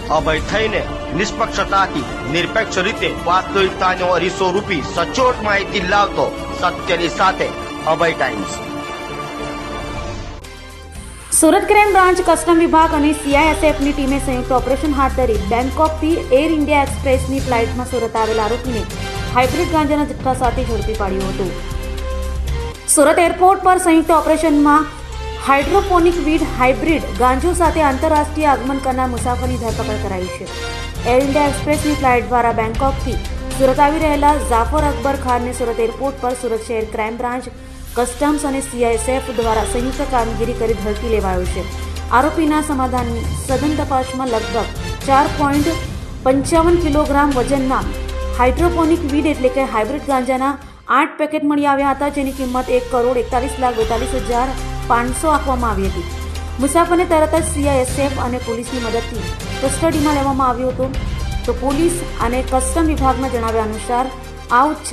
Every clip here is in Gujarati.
અભય થઈને નિષ્પક્ષતાથી નિરપેક્ષ રીતે વાસ્તવિકતાનો અરીસો રૂપી સચોટ માહિતી લાવતો સત્યની સાથે Abhay Times. Surat crime branch, custom વિભાગ અને CISFની ટીમે સંયુક્ત ઓપરેશન હાથ ધરી બેંકોકથી એર ઇન્ડિયા એક્સપ્રેસની ફ્લાઇટમાં સુરત આવેલ આરોપીને હાઇબ્રિડ ગાંજાના જથ્થા સાથે ઝડપી પાડ્યું હતું। સુરત એરપોર્ટ પર સંયુક્ત ઓપરેશનમાં હાઇડ્રોપોનિક વીડ હાઇબ્રિડ ગાંજો સાથે આંતરરાષ્ટ્રીય આગમન કરનાર મુસાફરની ધરપકડ કરાઈ છે। એર ઇન્ડિયા એક્સપ્રેસની ફ્લાઇટ દ્વારા બેંકોકથી સુરત આવી રહેલા જાફર અકબર ખાનને સુરત એરપોર્ટ પર સુરત શહેર ક્રાઇમ બ્રાન્ચ, કસ્ટમ્સ અને CISF દ્વારા સંયુક્ત કામગીરી કરી ઝડપી લેવાયો છે। આરોપીના સમાધાનની સઘન તપાસમાં લગભગ 4.55 કિલોગ્રામ વજનના હાઇડ્રોપોનિક વીડ એટલે કે હાઇબ્રિડ ગાંજાના 8 પેકેટ મળી આવ્યા હતા, જેની કિંમત 1,41,42,500 આપવામાં આવી હતી। મુસાફરને તરત જ CISF અને પોલીસની મદદથી કસ્ટડીમાં લેવામાં આવ્યો હતો। તો પોલીસ અને કસ્ટમ વિભાગના જણાવ્યા અનુસાર આ ઉચ્ચ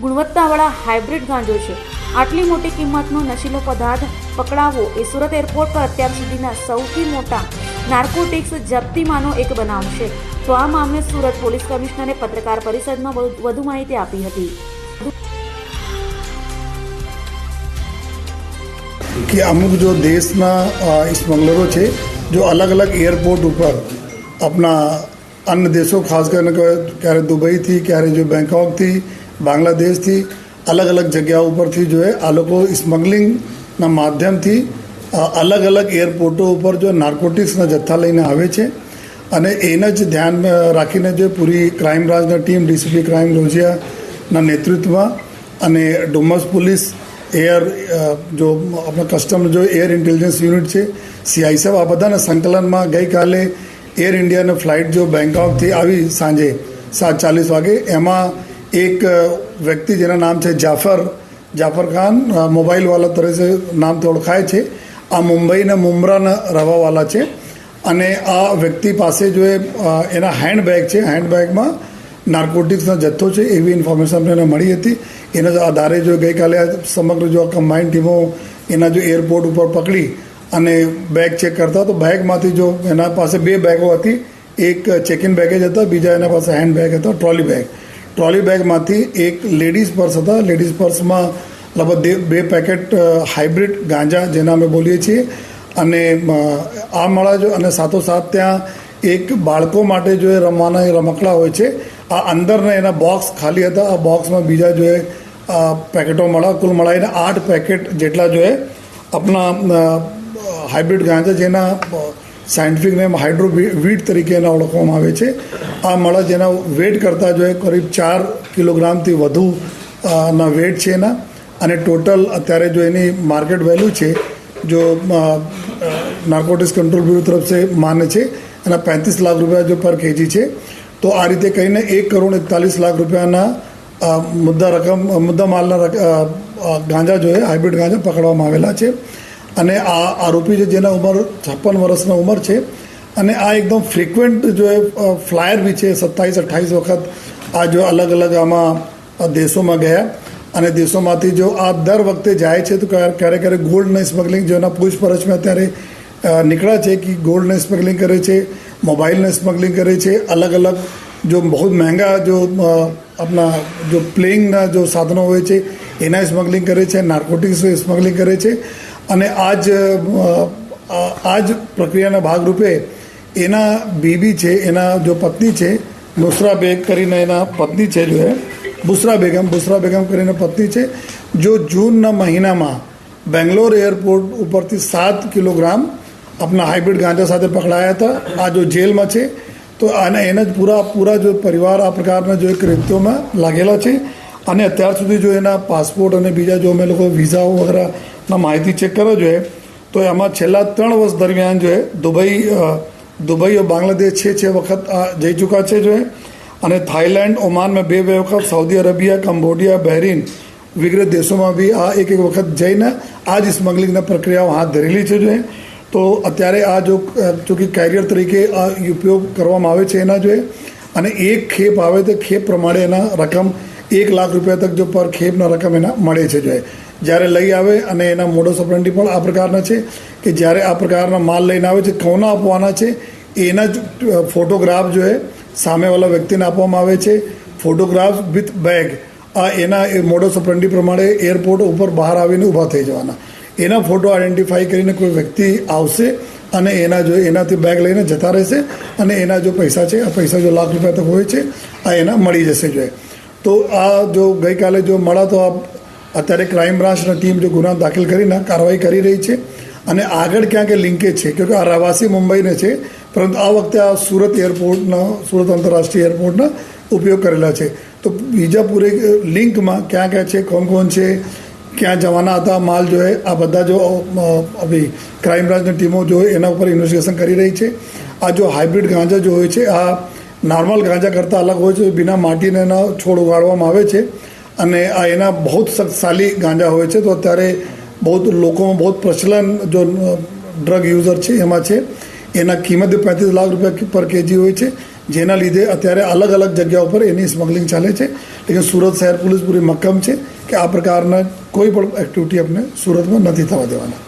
ગુણવત્તાવાળા હાઇબ્રિડ ગાંજો છે। આટલી મોટી કિંમતનો નશીલો પદાર્થ પકડાવવો એ સુરત એરપોર્ટ પર અત્યાર સુધીના સૌથી મોટા નાર્કોટિક્સ જપ્તીમાંનો એક બનાવ છે। તો આ મામલે સુરત પોલીસ કમિશનરે પત્રકાર પરિષદમાં વધુ માહિતી આપી હતી कि अमुक जो देशना स्मगलरो है जो अलग अलग एयरपोर्ट ऊपर अपना अन्य देशों खास करके क्यारे दुबई थी, क्यारे जो बैंकॉक थी, बांग्लादेश थी, अलग अलग जगह पर थी जो है आ लोग स्मगलिंग माध्यम थी अलग अलग एयरपोर्टों पर जो नार्कोटिक्स जत्था लईने आवे छे अने एने ज ध्यान में राखीने जो पूरी क्राइम ब्रांचना टीम DCP क्राइम लोजिया नेतृत्व अने डुमस पुलिस एयर जो अपना कस्टम जो एयर इंटेलिजन्स यूनिट है CISF आ बधाना संकलन में गई काले एयर इंडिया ने फ्लाइट जो बैंकॉक थी आई सांजे 7:40 वागे एमा एक व्यक्ति जेना नाम है जाफर खान मोबाइल वाला तरह से नाम तो ओळखाय छे। आ मुंबई ने मुंब्राना रहवावाला छे अने आ व्यक्ति पासे जो है एना हैंडबैग है, हैंडबैग में नार्कोटिक्सना जत्थो है एवी इन्फॉर्मेशन अपने मળી હતી। એના આધારે જો ગઈકાલે સમગ્ર જો કમ્બાઇન્ડ ટીમો એના જો એરપોર્ટ ઉપર પકડી અને બેગ ચેક કરતા તો બેગમાંથી જો એના પાસે 2 બેગો હતી, એક ચેક ઇન બેગેજ હતા, બીજા એના પાસે હેન્ડ બેગ હતા, ટ્રોલી બેગમાંથી એક લેડીઝ પર્સ હતા। લેડીઝ પર્સમાં લગભગ 2 પેકેટ હાઇબ્રિડ ગાંજા જેના અમે બોલીએ છીએ અને આ મળા જો અને સાથોસાથ ત્યાં એક બાળકો માટે જો રમવાના રમકડા હોય છે આ અંદરના એના બોક્સ ખાલી હતા। આ બોક્સમાં બીજા જો पैकेटों मड़ा कुल मळाईने 8 पैकेट जेटला जो है अपना हाइब्रिड गांजा जेना साइंटिफिक नेम हाइड्रोवीड तरीके ओळखवामां आवे छे। आ मळा जेना वेट करता जो है करीब 4 किलोग्राम थी वधु ना वेट छे ना अने टोटल अत्यारे जो एनी मार्केट वेल्यू छे जो नार्कोटिक्स कंट्रोल ब्यूरो तरफ से माने छे एना 35 लाख रुपया जो पर केजी छे। तो आ रीते कहीने 1,41,00,000 रुपयाना मुद्दा मालना गांजा जो है हाइब्रिड गांजा पकड़वामां आवेला छे अने आ आरोपी है जेना उमर 56 वर्षना उमर है अने आ एकदम फ्रीक्वेंट जो है फ्लायर भी है 27-28 वखत आ जो अलग अलग आमा देशों में गया अने देशों में जो आ दर वखते जाए छे तो क्यारे क्यारे गोल्ड ने स्मगलिंग जो पूछपरछ में अत्यारे निकळा छे कि गोल्ड ने स्मगलिंग करे छे, मोबाइल ने स्मगलिंग करे छे, अलग अलग जो बहुत महंगा जो अपना जो प्लेइंग ना जो साधनों होय छे एना स्मगलिंग करे छे, नार्कोटिक्स स्मगलिंग करे छे अने आज प्रक्रियाना भागरूपे एना बीबी छे एना जो पत्नी छे नुसरा बेग करीने एना पत्नी छे जो है बुसरा बेगम करीने पत्नी छे जो जून महीना में बेंगलोर एयरपोर्ट उपरथी 7 किलोग्राम अपना हाइब्रिड गांजा साथे पकड़ाया था। आ जो जेल में छे तो आने एने पूरा जो परिवार आ प्रकारना जो कृत्यों में लागेला छे अने अत्यार सुधी जो एना पासपोर्ट अने बीजा जो अमे लोको वीज़ा वगैरह माहिती चेक करो जो है तो एमां छेल्ला 3 वर्ष दरमियान जो है दुबई और बांग्लादेश 6 वखत जई चुका है जो है अने थाईलैंड, ओमान में 2 वखत, सऊदी अरेबिया, कंबोडिया, बहरीन वगैरह देशों में भी आ एक वखत जईने आज स्मगलिंग प्रक्रियाओं हाथ धरेली है जो है। तो अत्यारे आ जो चूँकि कैरियर तरीके उपयोग करवामां आवे छे एना जो है अने एक खेप आवे तो खेप प्रमाणे एना रकम 1 लाख रुपया तक जो पर खेपना रकम एना मळे छे जो है। જ્યારે લઈ આવે અને એના મોડસ ઓપરેન્ડી પણ આ પ્રકારના છે કે જ્યારે આ પ્રકારના માલ લઈને આવે છે કોના આપવાના છે એના જ ફોટોગ્રાફ જો એ સામેવાળા વ્યક્તિને આપવામાં આવે છે. ફોટોગ્રાફ વિથ બેગ આ એના મોડસ ઓપરેન્ડી પ્રમાણે એરપોર્ટ ઉપર બહાર આવીને ઊભા થઈ જવાના. એના ફોટો આઈડેન્ટિફાઈ કરીને કોઈ વ્યક્તિ આવશે અને એનાથી બેગ લઈને જતા રહેશે અને એના જો પૈસા છે, આ પૈસા જો લાખ રૂપિયા તક હોય છે, આ એના મળી જશે જોઈએ. તો આ જો ગઈકાલે જો મળા તો અત્યારે ક્રાઇમ બ્રાન્ચની ટીમ જો ગુના દાખલ કરીને કાર્યવાહી કરી રહી છે અને આગળ ક્યાંક લિંકેજ છે, કેમકે આ રહેવાસી મુંબઈને છે, પરંતુ આ વખતે આ સુરત આંતરરાષ્ટ્રીય એરપોર્ટના ઉપયોગ કરેલા છે. તો બીજા પૂરે લિંકમાં ક્યાં ક્યાં છે, કોણ છે, ક્યાં જવાના હતા માલ જો આ બધા જો ક્રાઇમ બ્રાન્ચની ટીમો જો એના ઉપર ઇન્વેસ્ટિગેશન કરી રહી છે. આ જો હાઇબ્રિડ ગાંજા જો હોય છે આ નોર્મલ ગાંજા કરતાં અલગ હોય છે. બિના માટીને એના છોડ ઉગાડવામાં આવે છે અને આ એના બહુ શક્તિશાળી ગાંજા હોય છે. તો અત્યારે લોકોમાં બહુ પ્રચલન જો ડ્રગ યુઝર છે એમાં છે. એના કિંમત 35 લાખ રૂપિયા પર કેજી હોય છે, જેના લીધે અત્યારે અલગ અલગ જગ્યા ઉપર એની સ્મગલિંગ ચાલે છે. લેકિન સુરત શહેર પોલીસ પૂરી મક્કમ છે કે આ પ્રકારના કોઈ પણ એક્ટિવિટી આપણે સુરતમાં નથી થવા દેવાના.